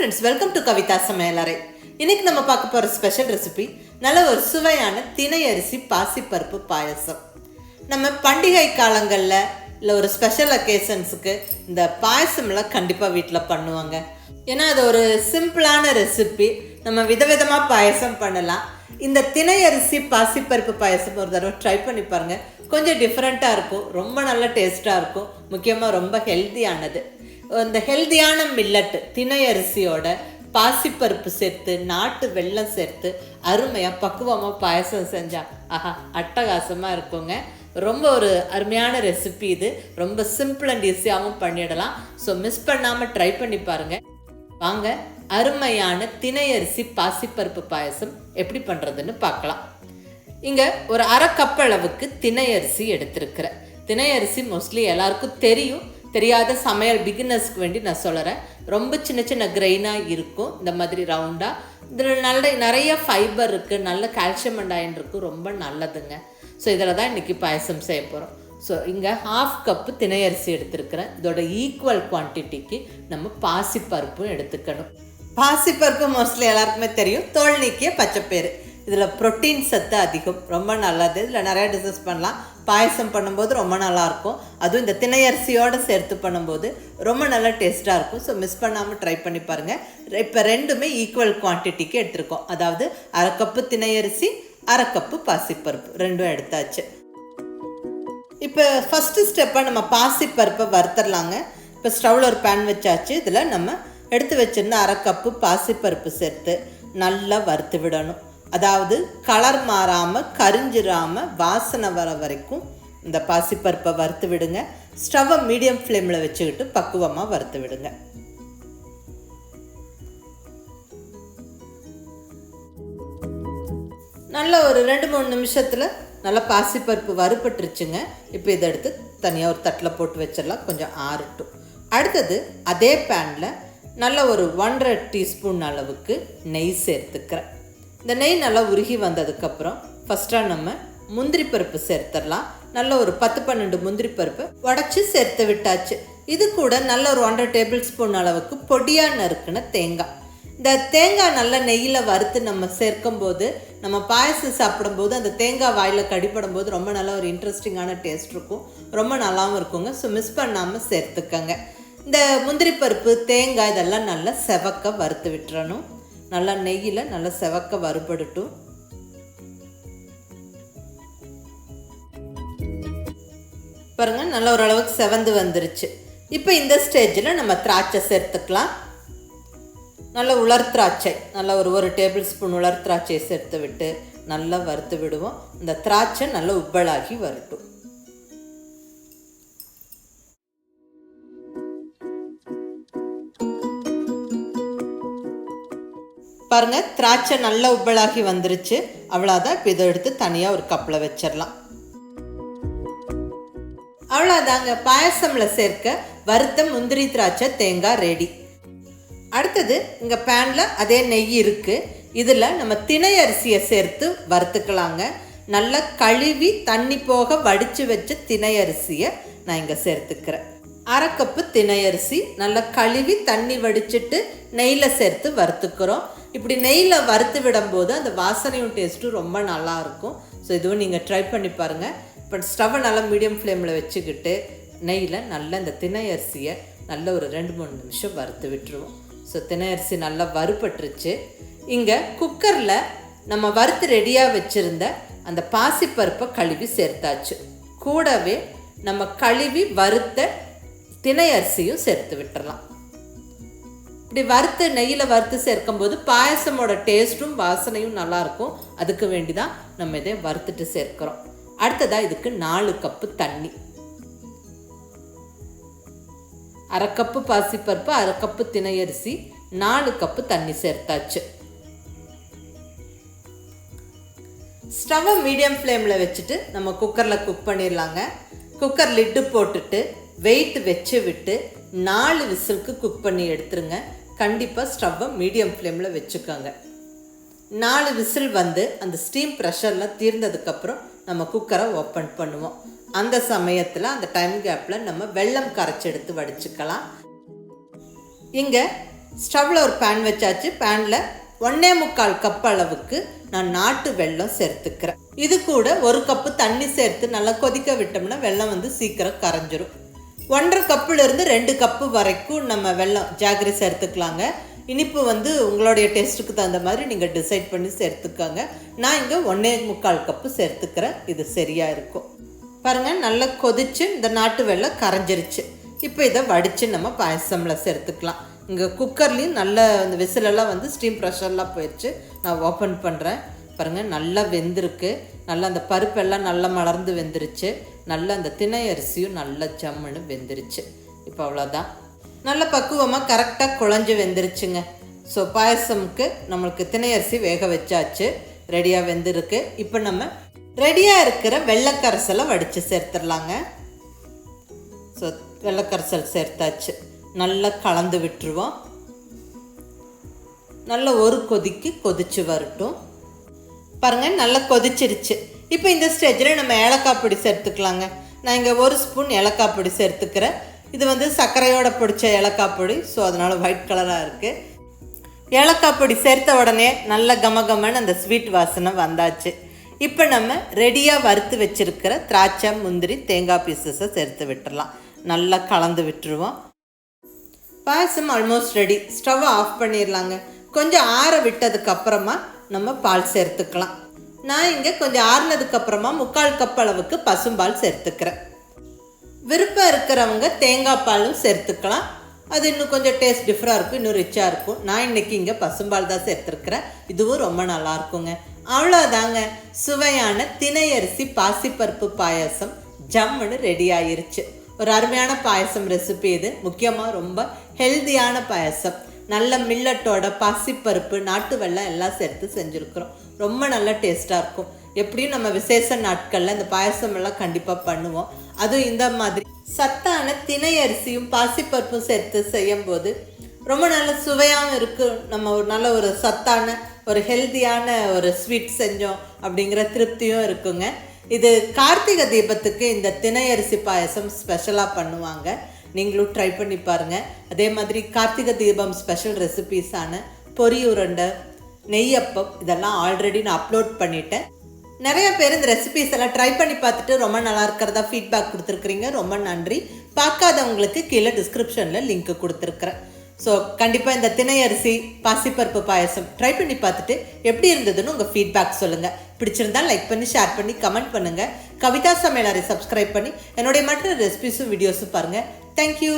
friends, welcome to kavithasamayalarai. இன்னைக்கு நம்ம பார்க்க போற ஸ்பெஷல் ரெசிபி நல்ல ஒரு சுவையான திணை அரிசி பாசிப்பருப்பு பாயசம். நம்ம பண்டிகை காலங்கள்ல இல்ல ஒரு ஸ்பெஷல் அக்கேஷன்ஸ்க்கு இந்த பாயசம்லாம் கண்டிப்பா வீட்டில் பண்ணுவாங்க. ஏன்னா அது ஒரு சிம்பிளான ரெசிபி. நம்ம விதவிதமா பாயசம் பண்ணலாம். இந்த திணை அரிசி பாசிப்பருப்பு பாயசம் ஒரு தடவை ட்ரை பண்ணி பாருங்க. கொஞ்சம் டிஃப்ரெண்ட்டாக இருக்கும், ரொம்ப நல்ல டேஸ்ட்டாக இருக்கும், முக்கியமாக ரொம்ப ஹெல்த்தியானது. இந்த ஹெல்த்தியான மில்லட் திணை அரிசியோட பாசிப்பருப்பு சேர்த்து நாட்டு வெல்லம் சேர்த்து அருமையாக பக்குவமாக பாயசம் செஞ்சால் ஆஹா அட்டகாசமாக இருக்குங்க. ரொம்ப ஒரு அருமையான ரெசிபி இது. ரொம்ப சிம்பிள் அண்ட் ஈஸியாகவும் பண்ணிடலாம். ஸோ மிஸ் பண்ணாமல் ட்ரை பண்ணி பாருங்கள். வாங்க அருமையான திணை அரிசி பாசிப்பருப்பு பாயசம் எப்படி பண்ணுறதுன்னு பார்க்கலாம். இங்கே ஒரு அரை கப் அளவுக்கு திணை அரிசி எடுத்திருக்கிறேன். திணை அரிசி மோஸ்ட்லி எல்லாருக்கும் தெரியும். தெரியாத சமையல் பிகினர்ஸ்க்கு வேண்டி நான் சொல்கிறேன். ரொம்ப சின்ன சின்ன கிரெயினாக இருக்கும், இந்த மாதிரி ரவுண்டாக. இதில் நிறைய ஃபைபர் இருக்குது, நல்ல கால்சியம் அண்ட் அயன் இருக்குது, ரொம்ப நல்லதுங்க. ஸோ இதில் தான் இன்றைக்கி பாயசம் செய்ய போகிறோம். ஸோ இங்கே 1/2 கப்பு திணை அரிசி எடுத்துருக்கிறேன். இதோட ஈக்குவல் குவான்டிட்டிக்கு நம்ம பாசிப்பருப்பும் எடுத்துக்கணும். பாசிப்பருப்பு மோஸ்ட்லி எல்லாருக்குமே தெரியும், தோல் நீக்கிய பச்சைப்பயிறு. இதில் ப்ரோட்டீன் சத்து அதிகம், ரொம்ப நல்லது. இதில் நிறையா டிஷஸ் பண்ணலாம். பாயசம் பண்ணும்போது ரொம்ப நல்லாயிருக்கும். அதுவும் இந்த திணை அரிசியோடு சேர்த்து பண்ணும்போது ரொம்ப நல்லா டேஸ்ட்டாக இருக்கும். ஸோ மிஸ் பண்ணாமல் ட்ரை பண்ணி பாருங்கள். இப்போ ரெண்டுமே ஈக்குவல் குவான்டிட்டிக்கு எடுத்துருக்கோம். அதாவது 1/2 கப்பு திணை அரிசி, 1/2 கப்பு பாசிப்பருப்பு, ரெண்டும் எடுத்தாச்சு. இப்போ ஃபஸ்ட்டு ஸ்டெப்பாக நம்ம பாசிப்பருப்பை வறுத்துடலாங்க. இப்போ ஸ்டவ்வில் ஒரு பேன் வச்சாச்சு. இதில் நம்ம எடுத்து வச்சுருந்த 1/2 கப்பு பாசிப்பருப்பு சேர்த்து நல்லா வறுத்து விடணும். அதாவது கலர் மாறாமல் கரிஞ்சிடாமல் வாசனை வர வரைக்கும் இந்த பாசிப்பருப்பை வறுத்து விடுங்க. ஸ்டவ்வை மீடியம் ஃப்ளேமில் வச்சுக்கிட்டு பக்குவமாக வறுத்து விடுங்க. நல்லா ஒரு 2-3 நிமிஷத்தில் நல்லா பாசிப்பருப்பு வறுபட்டுருச்சுங்க. இப்போ இதை எடுத்து தனியாக ஒரு தட்டில் போட்டு வச்சிடலாம், கொஞ்சம் ஆறட்டும். அடுத்தது அதே பேனில் நல்ல ஒரு 1.5 டீஸ்பூன் அளவுக்கு நெய் சேர்த்துக்கிறேன். இந்த நெய் நல்லா உருகி வந்ததுக்கப்புறம் ஃபஸ்ட்டாக நம்ம முந்திரி பருப்பு சேர்த்துடலாம். நல்ல ஒரு 10-12 முந்திரி பருப்பு உடச்சி சேர்த்து விட்டாச்சு. இது கூட நல்ல ஒரு 1.5 டேபிள் ஸ்பூன் அளவுக்கு பொடியாக நறுக்குன தேங்காய். இந்த தேங்காய் நல்லா நெய்யில் வறுத்து நம்ம சேர்க்கும்போது, நம்ம பாயசம் சாப்பிடும்போது அந்த தேங்காய் வாயில் கடிப்படும் போது ரொம்ப நல்ல ஒரு இன்ட்ரெஸ்டிங்கான டேஸ்ட் இருக்கும், ரொம்ப நல்லாவும் இருக்குங்க. ஸோ மிஸ் பண்ணாமல் சேர்த்துக்கங்க. இந்த முந்திரி பருப்பு தேங்காய் இதெல்லாம் நல்லா செவக்க வறுத்து விட்டுறணும். நல்லா நெய்யில் நல்லா செவக்க வறுபடட்டும். பாருங்க, நல்ல ஓரளவுக்கு செவந்து வந்துருச்சு. இப்போ இந்த ஸ்டேஜில் நம்ம திராட்சை சேர்த்துக்கலாம். நல்ல உலர் திராட்சை, நல்ல ஒரு டேபிள் ஸ்பூன் உலர் திராட்சையை சேர்த்து விட்டு நல்லா வறுத்து விடுவோம். இந்த திராட்சை நல்லா உப்பலாகி வரட்டும். பாருங்க, திராட்சை நல்லா உப்பலாகி வந்துருச்சு. அவ்வளோதான். இப்போ இதை எடுத்து தனியாக ஒரு கப்பில் வச்சிடலாம். அவ்வளோதாங்க, பாயசமில் சேர்க்க வறுத்த முந்திரி திராட்சை தேங்காய் ரெடி. அடுத்தது இங்கே பேனில் அதே நெய் இருக்குது. இதில் நம்ம திணை அரிசியை சேர்த்து வறுத்துக்கலாங்க. நல்லா கழுவி தண்ணி போக வடித்து வச்ச திணை அரிசியை நான் இங்கே சேர்த்துக்கிறேன். 1/2 கப்பு திணை அரிசி நல்லா கழுவி தண்ணி வடிச்சிட்டு நெய்யில் சேர்த்து வறுத்துக்கிறோம். இப்படி நெய்யில் வறுத்து விடும்போது அந்த வாசனையும் டேஸ்ட்டும் ரொம்ப நல்லாயிருக்கும். ஸோ இதுவும் நீங்கள் ட்ரை பண்ணி பாருங்கள். இப்போ ஸ்டவ்வை நல்லா மீடியம் ஃப்ளேமில் வச்சுக்கிட்டு நெய்யில் நல்லா இந்த திணை அரிசியை நல்ல ஒரு 2-3 நிமிஷம் வறுத்து விட்டுருவோம். ஸோ திணை அரிசி நல்லா வறுபட்டுருச்சு. இங்கே குக்கரில் நம்ம வறுத்து ரெடியாக வச்சுருந்த அந்த பாசிப்பருப்பை கழுவி சேர்த்தாச்சு. கூடவே நம்ம கழுவி வறுத்த திணை அரிசியும் சேர்த்து விட்டுறலாம். இப்படி வறுத்து நெய்யில் வறுத்து சேர்க்கும்போது பாயசமோட டேஸ்ட்டும் வாசனையும் நல்லாயிருக்கும். அதுக்கு வேண்டி தான் நம்ம இதை வறுத்துட்டு சேர்க்கிறோம். அடுத்ததாக இதுக்கு 4 கப்பு தண்ணி. 1/2 கப்பு பாசிப்பருப்பு, 1/2 கப்பு திணை அரிசி, 4 கப்பு தண்ணி சேர்த்தாச்சு. ஸ்டவ்வை மீடியம் ஃப்ளேமில் வச்சுட்டு நம்ம குக்கரில் குக் பண்ணிடலாங்க. குக்கர் லிட்டு போட்டுட்டு வெயிட் வச்சு விட்டு 4 விசிலுக்கு குக் பண்ணி எடுத்துருங்க. கண்டிப்பாக ஸ்டவ்வை மீடியம் ஃப்ளேமில் வச்சுக்கோங்க. 4 விசில் வந்து அந்த ஸ்டீம் ப்ரெஷர்லாம் தீர்ந்ததுக்கப்புறம் நம்ம குக்கரை ஓப்பன் பண்ணுவோம். அந்த சமயத்தில் அந்த டைம் கேப்பில் நம்ம வெல்லம் கரைச்சி எடுத்து வடிச்சுக்கலாம். இங்கே ஸ்டவ்வில் ஒரு பேன் வச்சாச்சு. பேனில் 1.25 கப் அளவுக்கு நான் நாட்டு வெல்லம் சேர்த்துக்கிறேன். இது கூட 1 கப்பு தண்ணி சேர்த்து நல்லா கொதிக்க விட்டோம்னா வெல்லம் வந்து சீக்கிரம் கரைஞ்சிரும். 1.5 கப்புலேருந்து 2 கப்பு வரைக்கும் நம்ம வெல்லம் ஜாகரி சேர்த்துக்கலாங்க. இனிப்பு வந்து உங்களுடைய டேஸ்ட்டுக்கு தகுந்த மாதிரி நீங்கள் டிசைட் பண்ணி சேர்த்துக்கோங்க. நான் இங்கே 1.25 கப்பு சேர்த்துக்கிறேன். இது சரியாக இருக்கும். பாருங்கள், நல்லா கொதிச்சு இந்த நாட்டு வெல்லம் கரைஞ்சிருச்சு. இப்போ இதை வடித்து நம்ம பாயசமில் சேர்த்துக்கலாம். இங்கே குக்கர்லேயும் நல்ல இந்த விசிலெல்லாம் வந்து ஸ்டீம் ப்ரெஷர்லாம் போயிடுச்சு. நான் ஓப்பன் பண்ணுறேன். பாருங்கள், நல்லா வெந்திருக்கு. நல்லா அந்த பருப்பெல்லாம் நல்லா மலர்ந்து வெந்துருச்சு. நல்லா அந்த திணை அரிசியும் நல்லா ஜம்முன்னு வெந்துருச்சு. இப்போ அவ்வளோதான், நல்ல பக்குவமாக கரெக்டாக குழஞ்சி வெந்துருச்சுங்க. ஸோ பாயசமுக்கு நம்மளுக்கு திணை அரிசி வேக வச்சாச்சு, ரெடியாக வெந்திருக்கு. இப்போ நம்ம ரெடியாக இருக்கிற வெள்ளைக்கரைசலை வடித்து சேர்த்துடலாங்க. ஸோ வெள்ளைக்கரைசல் சேர்த்தாச்சு. நல்லா கலந்து விட்டுருவோம். நல்லா ஒரு கொதிக்கு கொதிச்சு வரட்டும். பாருங்கள், நல்லா கொதிச்சிருச்சு. இப்போ இந்த ஸ்டேஜில் நம்ம ஏலக்காய் பொடி சேர்த்துக்கலாங்க. நான் இங்கே 1 ஸ்பூன் ஏலக்காய் பொடி சேர்த்துக்கிறேன். இது வந்து சர்க்கரையோட பிடிச்ச ஏலக்காய் பொடி, ஸோ அதனால் ஒயிட் கலராக இருக்குது. ஏலக்காய் பொடி சேர்த்த உடனே நல்ல கமகமன்னு அந்த ஸ்வீட் வாசனை வந்தாச்சு. இப்போ நம்ம ரெடியாக வறுத்து வச்சுருக்கிற திராட்சை, முந்திரி, தேங்காய் பீசஸை சேர்த்து விட்டுடலாம். நல்லா கலந்து விட்டுருவோம். பாயசம் ஆல்மோஸ்ட் ரெடி. ஸ்டவ்வை ஆஃப் பண்ணிடலாங்க. கொஞ்சம் ஆற விட்டதுக்கப்புறமா நம்ம பால் சேர்த்துக்கலாம். நான் இங்கே கொஞ்சம் ஆறுனதுக்கப்புறமா 3/4 கப் அளவுக்கு பசும்பால் சேர்த்துக்கிறேன். விருப்பம் இருக்கிறவங்க தேங்காய் பாலும் சேர்த்துக்கலாம். அது இன்னும் கொஞ்சம் டேஸ்ட் டிஃப்ரெண்டாக இருக்கும், இன்னும் ரிச்சாக இருக்கும். நான் இன்றைக்கி இங்கே பசும்பால் தான் சேர்த்துருக்கிறேன். இதுவும் ரொம்ப நல்லா இருக்குங்க. அவ்வளோதாங்க, சுவையான திணை அரிசி பாசிப்பருப்பு பாயசம் ஜம்முன்னு ரெடி ஆயிருச்சு. ஒரு அருமையான பாயசம் ரெசிபி இது. முக்கியமாக ரொம்ப ஹெல்தியான பாயசம். நல்ல மில்லட்டோட பாசிப்பருப்பு, நாட்டு வெல்லம் எல்லாம் சேர்த்து செஞ்சுருக்குறோம். ரொம்ப நல்ல டேஸ்ட்டாக இருக்கும். எப்படியும் நம்ம விசேஷ நாட்களில் இந்த பாயசம் எல்லாம் கண்டிப்பாக பண்ணுவோம். அதுவும் இந்த மாதிரி சத்தான திணை அரிசியும் பாசிப்பருப்பும் சேர்த்து செய்யும்போது ரொம்ப நல்ல சுவையாகவும் இருக்கும். நம்ம ஒரு நல்ல ஒரு சத்தான ஒரு ஹெல்தியான ஒரு ஸ்வீட் செஞ்சோம் அப்படிங்கிற திருப்தியும் இருக்குங்க. இது கார்த்திகை தீபத்துக்கு இந்த திணை அரிசி பாயசம் ஸ்பெஷலாக பண்ணுவாங்க. நீங்களும் ட்ரை பண்ணி பாருங்கள். அதே மாதிரி கார்த்திகை தீபம் ஸ்பெஷல் ரெசிபீஸான பொரி உருண்டை, நெய்யப்பம் இதெல்லாம் ஆல்ரெடி நான் அப்லோட் பண்ணிட்டேன். நிறைய பேர் இந்த ரெசிபீஸ் எல்லாம் ட்ரை பண்ணி பார்த்துட்டு ரொம்ப நல்லா இருக்கிறதா ஃபீட்பேக் கொடுத்துருக்குறீங்க. ரொம்ப நன்றி. பார்க்காதவங்களுக்கு கீழே டிஸ்கிரிப்ஷனில் லிங்க் கொடுத்துருக்குறேன். ஸோ கண்டிப்பாக இந்த திணை அரிசி பாசிப்பருப்பு பாயசம் ட்ரை பண்ணி பார்த்துட்டு எப்படி இருந்ததுன்னு உங்கள் ஃபீட்பேக் சொல்லுங்கள். பிடிச்சிருந்தால் லைக் பண்ணி, ஷேர் பண்ணி, கமெண்ட் பண்ணுங்கள். கவிதா சமையலறை சப்ஸ்கிரைப் பண்ணி என்னுடைய மற்ற ரெசிபீஸும் வீடியோஸும் பாருங்கள். தேங்க்யூ.